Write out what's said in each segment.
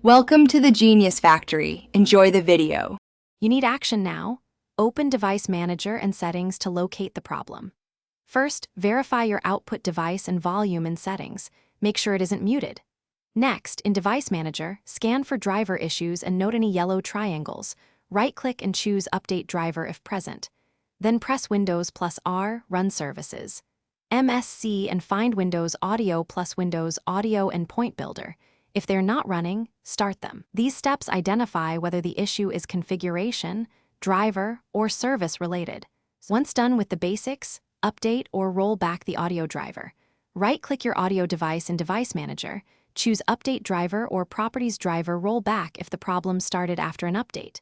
Welcome to the Genius Factory. Enjoy the video. You need action now. Open Device Manager and Settings to locate the problem. First, verify your output device and volume in Settings. Make sure it isn't muted. Next, in Device Manager, scan for driver issues and note any yellow triangles. Right-click and choose Update Driver if present. Then press Windows plus R, Run Services. MSC and find Windows Audio plus Windows Audio and Point Builder. If they're not running, start them. These steps identify whether the issue is configuration, driver, or service related. Once done with the basics, update or roll back the audio driver. Right-click your audio device in Device Manager, choose Update Driver or Properties Driver Roll Back if the problem started after an update.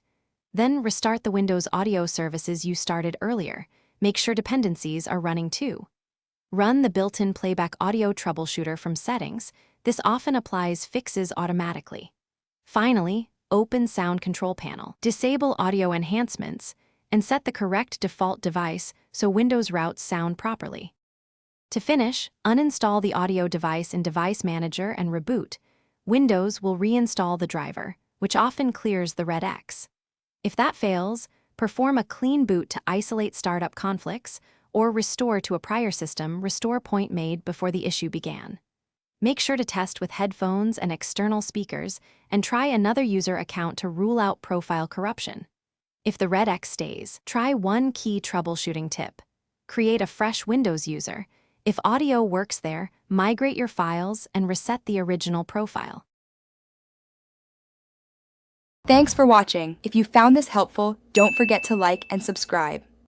Then restart the Windows Audio services you started earlier. Make sure dependencies are running too. Run the built-in playback audio troubleshooter from Settings. This often applies fixes automatically. Finally, open Sound Control Panel. Disable audio enhancements and set the correct default device so Windows routes sound properly. To finish, uninstall the audio device in Device Manager and reboot. Windows will reinstall the driver, which often clears the red X. If that fails, perform a clean boot to isolate startup conflicts or restore to a prior system restore point made before the issue began. Make sure to test with headphones and external speakers and try another user account to rule out profile corruption. If the red X stays, try one key troubleshooting tip. Create a fresh Windows user. If audio works there, migrate your files and reset the original profile. Thanks for watching. If you found this helpful, don't forget to like and subscribe.